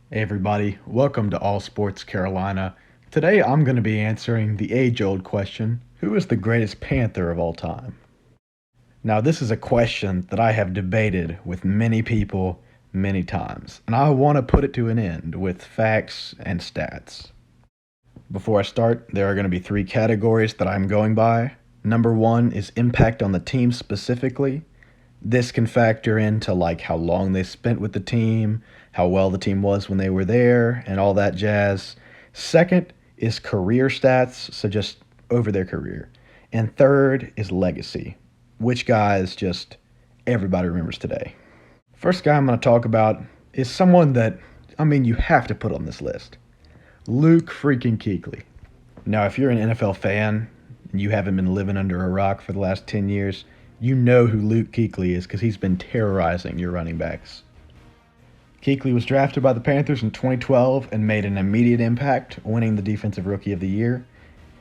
Hey everybody, welcome to All Sports Carolina. Today I'm going to be answering the age-old question, who is the greatest Panther of all time? Now this is a question that I have debated with many people many times, and I want to put it to an end with facts and stats. Before I start, there are going to be three categories that I'm going by. Number one is impact on the team specifically. This can factor into like how long they spent with the team, how well the team was when they were there, and all that jazz. Second is career stats, so just over their career. And third is legacy, which guys just everybody remembers today. First guy I'm going to talk about is someone that, you have to put on this list. Luke freaking Kuechly. Now, if you're an NFL fan and you haven't been living under a rock for the last 10 years, you know who Luke Kuechly is because he's been terrorizing your running backs. Kuechly was drafted by the Panthers in 2012 and made an immediate impact, winning the Defensive Rookie of the Year.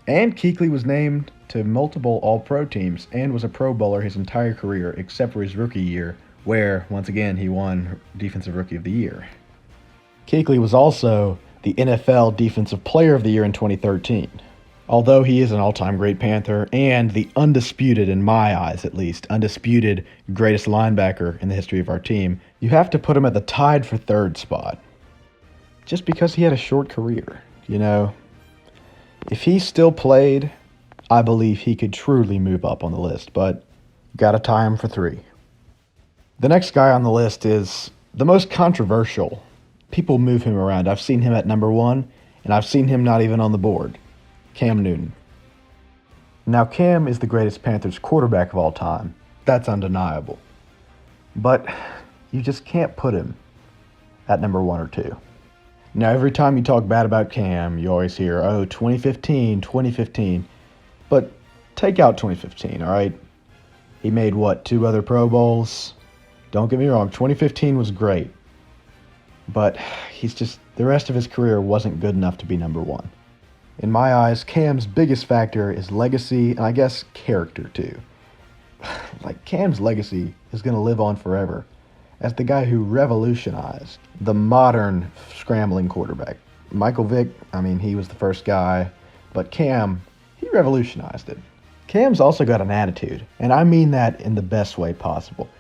And Kuechly was named to multiple All-Pro teams and was a Pro Bowler his entire career except for his rookie year, where, once again, he won Defensive Rookie of the Year. Kuechly was also the NFL Defensive Player of the Year in 2013. Although he is an all-time great Panther and the undisputed, in my eyes at least, undisputed greatest linebacker in the history of our team, you have to put him at the tied for third spot. Just because he had a short career, If he still played, I believe he could truly move up on the list, but gotta tie him for three. The next guy on the list is the most controversial. People move him around. I've seen him at number one, and I've seen him not even on the board. Cam Newton. Now, Cam is the greatest Panthers quarterback of all time. That's undeniable. But you just can't put him at number one or two. Now, every time you talk bad about Cam, you always hear, 2015, 2015. But take out 2015, all right? He made, two other Pro Bowls? Don't get me wrong, 2015 was great. But the rest of his career wasn't good enough to be number one. In my eyes, Cam's biggest factor is legacy and I guess character too. Cam's legacy is going to live on forever as the guy who revolutionized the modern scrambling quarterback. Michael Vick, he was the first guy, but Cam, he revolutionized it. Cam's also got an attitude, and I mean that in the best way possible.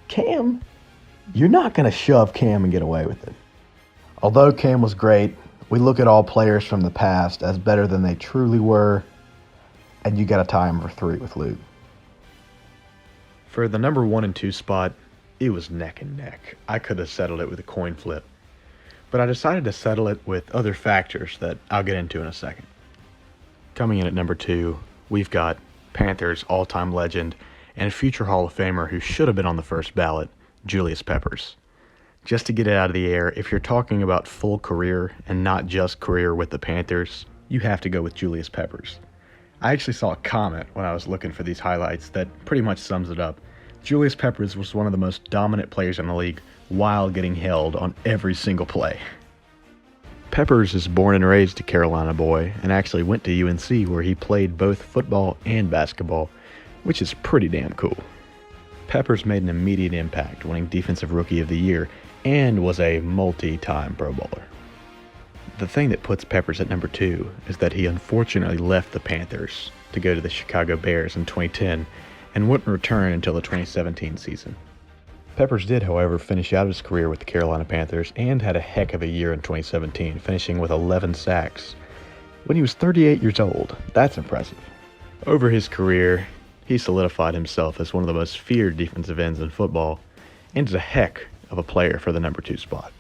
Cam, you're not going to shove Cam and get away with it. Although Cam was great, we look at all players from the past as better than they truly were, and you got to tie him for three with Luke. For the number one and two spot, it was neck and neck. I could have settled it with a coin flip, but I decided to settle it with other factors that I'll get into in a second. Coming in at number two, we've got Panthers all-time legend and future Hall of Famer who should have been on the first ballot, Julius Peppers. Just to get it out of the air, if you're talking about full career and not just career with the Panthers, you have to go with Julius Peppers. I actually saw a comment when I was looking for these highlights that pretty much sums it up. Julius Peppers was one of the most dominant players in the league while getting held on every single play. Peppers is born and raised a Carolina boy and actually went to UNC where he played both football and basketball, which is pretty damn cool. Peppers made an immediate impact, winning Defensive Rookie of the Year, and was a multi-time Pro Bowler. The thing that puts Peppers at number two is that he unfortunately left the Panthers to go to the Chicago Bears in 2010 and wouldn't return until the 2017 season. Peppers did, however, finish out his career with the Carolina Panthers and had a heck of a year in 2017, finishing with 11 sacks. When he was 38 years old, that's impressive. Over his career, he solidified himself as one of the most feared defensive ends in football and is a heck of a player for the number two spot.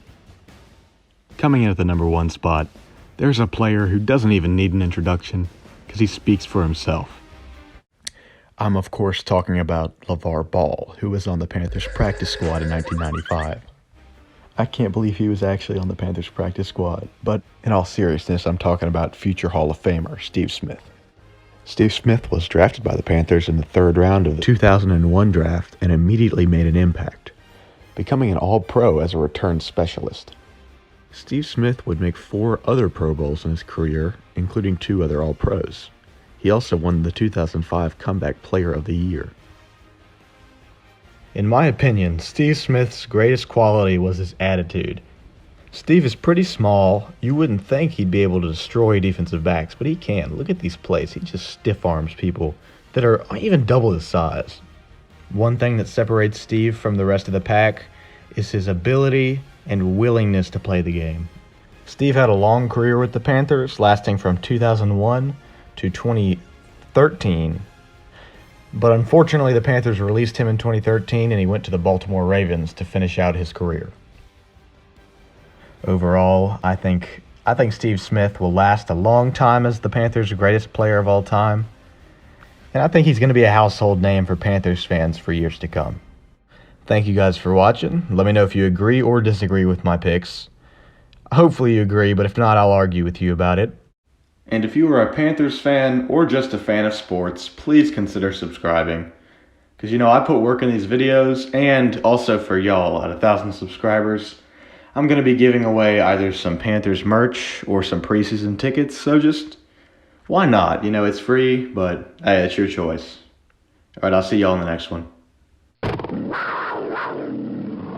Coming in at the number one spot, there's a player who doesn't even need an introduction because he speaks for himself. I'm of course talking about LeVar Ball, who was on the Panthers practice squad in 1995. I can't believe he was actually on the Panthers practice squad, but in all seriousness, I'm talking about future Hall of Famer Steve Smith. Steve Smith was drafted by the Panthers in the third round of the 2001 draft and immediately made an impact, becoming an All-Pro as a return specialist. Steve Smith would make 4 other Pro Bowls in his career, including 2 other All-Pros. He also won the 2005 Comeback Player of the Year. In my opinion, Steve Smith's greatest quality was his attitude. Steve is pretty small. You wouldn't think he'd be able to destroy defensive backs, but he can. Look at these plays. He just stiff arms people that are even double his size. One thing that separates Steve from the rest of the pack is his ability and willingness to play the game. Steve had a long career with the Panthers, lasting from 2001 to 2013. But unfortunately, the Panthers released him in 2013, and he went to the Baltimore Ravens to finish out his career. Overall, I think Steve Smith will last a long time as the Panthers' greatest player of all time. And I think he's going to be a household name for Panthers fans for years to come. Thank you guys for watching. Let me know if you agree or disagree with my picks. Hopefully you agree, but if not, I'll argue with you about it. And if you are a Panthers fan or just a fan of sports, please consider subscribing. Because, I put work in these videos, and also for y'all at 1,000 subscribers, I'm going to be giving away either some Panthers merch or some preseason tickets, so just, why not? It's free, but hey, it's your choice. All right, I'll see y'all in the next one.